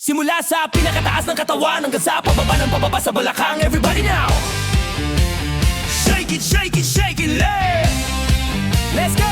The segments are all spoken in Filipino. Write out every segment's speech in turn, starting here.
Simula sa pinakataas ng katawan hanggang sa pababa sa balakang. Everybody now! Shake it, shake it, shake it, let's go!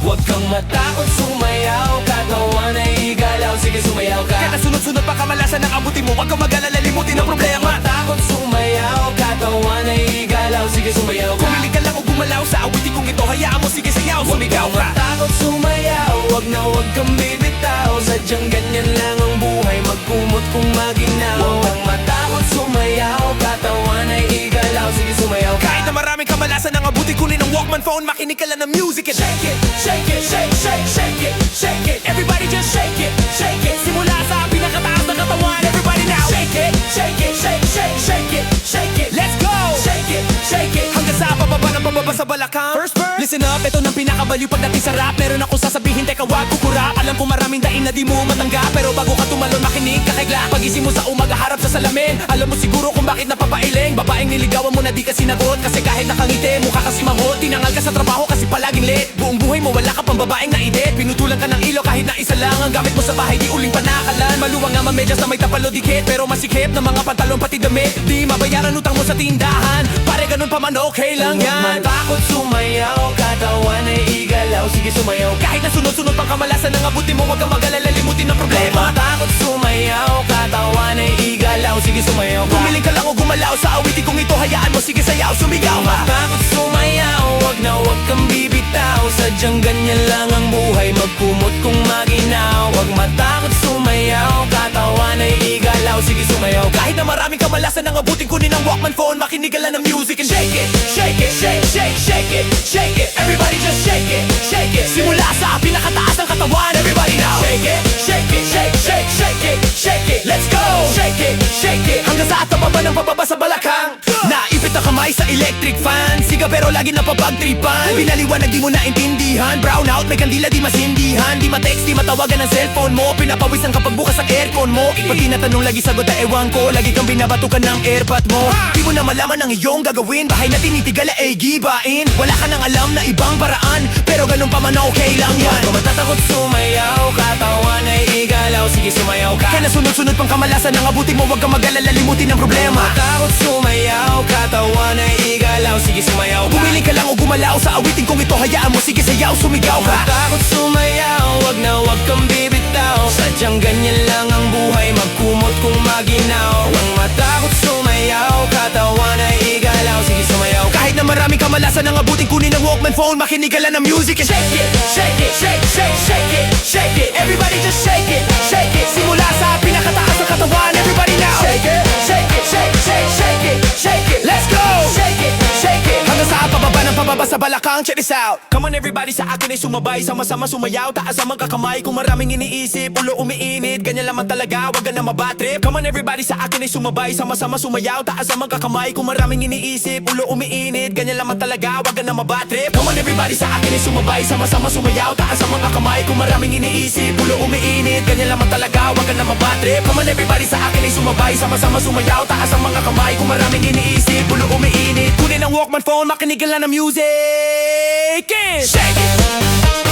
Huwag kang matakot sumayaw, katawan ay igalaw, sige sumayaw ka. Kaya sunod-sunod pa kamalasan ng abutin mo, huwag kang mag-alala, limutin ang problema. Matakot sumayaw, katawan ay igalaw, sige sumayaw ka. Pumili ka lang o gumalaw sa awitin kong ito, hayaan mo, sige sayaw, sumigaw ka. Huwag kang matakot sumayaw, huwag kang bibitaw, sadyang ganyan lang ang buhay, magkumot kung maginaw. Huwag kang matakot sumayaw, katawan ay igalaw, sige sumayaw ka. Kahit na maraming kamalasan ang abutin, kunin ang Walkman phone, makinig ka lang ng music and shake it, shake it, shake, shake, shake it, shake it. Everybody just shake it, shake it. Simula sa pinakataas ng katawan, everybody now. Shake it, shake it, shake, shake, shake it, shake it. Let's go! Shake it, shake it. Hanggang sa pababa sa balakang. First verse. Listen up, ito nang pinakabaliw pagdating sa rap. Meron akong sasabihin, teka wag kukurap. Alam ko maraming daing na di mo matanggap, pero bago ka tumalon, makinig ka kay Glock. Pagising mo sa umaga, harap sa salamin. Alam mo siguro kung bakit napapailing. Babaeng niligawan mo na di ka sinagot, kasi kahit nakangiti, mukha kasi manghot. Tinangal ka sa trabaho kasi palaging late. Buong buhay mo wala ka pang babaeng naidit. Pinutulan ka ng ilo kahit na isa lang ang gamit mo sa bahay, di uling panakalan. Maluwang nga mamedyas na may tapalo dikit, pero masikip na mga pantalon pati damit. Di mabayaran utang mo sa tindahan, pare ganun pa man okay lang yan. Huwag matakot sumayaw, katawan ay igalaw, sige sumayaw. Kahit na sunod-sunod pang kamalasan ng abutin mo, huwag kang mag-alala, limutin ang problema. Huwag matakot sumayaw, katawan ay igalaw, sige sumayaw. Pumiling ka lang o gumalaw sa awitin kong ito, hayaan mo, sige sayaw, sumigaw ka. Huwag matakot sumayaw, huwag kang bibitaw, sadyang ganyan lang ang buhay, magkumot kung maginaw. Huwag matakot sumayaw, katawan ay igalaw, sige sumayaw. Kahit na maraming kamalasan ng abutin, kunin ang Walkman phone, makinig ka lang ng music and shake it, shake it, shake, shake, shake it, shake it. Everybody just shake it, shake it. Simula sa pinakataas ng katawan, everybody now. Shake it, shake it, shake, shake, shake it, shake it. Let's go! Shake it, shake it. Hanggang sa pababa sa balakang. Naipit na kamay sa electric fan, siga pero lagi napapagtripan. Pinaliwanag di mo naintindihan, brown out, may kandila di masindihan. Di ma-text, di matawagan ang cellphone mo, pinapawisan kapag bukas ang aircon mo. Pag tinatanong lagi sagot na ewan ko, lagi kang binabatukan ng airpot mo. Di mo na malaman ang iyong gagawin, bahay na tinitigala ay gibain. Wala ka nang alam na ibang paraan, pero ganun pa man okay lang yan. Huwag matatakot sumayaw, katawan ay igalaw, sige sumayaw ka. Kaya nasunod-sunod pang kamalasan ng abutin mo, huwag kang mag-alala, limutin ang problema. Matakot sumayaw, katawan ay igalaw, sige sumayaw ka. Pumiling ka lang o gumalaw sa awitin kong ito, hayaan mo, sige sayaw, sumigaw ka. Matakot sumayaw, huwag kang bibitaw, sadyang ganyan lang ang buhay, magkumot kung maginaw. Huwag matakot sumayaw, katawan ay igalaw, sige sumayaw. Kahit na maraming kamalasan ng abutin, kunin ang Walkman phone, makinig ka lang ng music and shake it, shake it, shake, shake, shake it, shake it. Everybody just shake it, shake it. Simula sa pinakataas ng katawan, everybody now. Shake it, shake it, shake, shake, shake it, shake it. Let's go! Shake it, shake it. Hanggang sa pababa sa balakang, check this out. Come on everybody, sa akin ay sumabay, sama-sama sumayaw, taas ang mga kamay. Kung maraming iniisip, ulo umiinit, ganyan lamang talaga, wag ka na mabatrip. Come on everybody, sa akin ay sumabay, sama-sama sumayaw, taas ang mga kamay. Kung maraming iniisip, ulo umiinit, ganyan lamang talaga, wag ka na mabatrip. Come on everybody, sa akin ay sumabay, sama-sama sumayaw, taas ang mga kamay. Kung maraming iniisip, ulo umiinit, ganyan lamang talaga, wag ka na mabatrip. Come on everybody, sa akin ay sumabay, sama-sama sumayaw, taas ang mga kamay. Kung maraming iniisip, ulo umiinit, kunin ang Walkman phone, makinig ka lang ng music and shake it.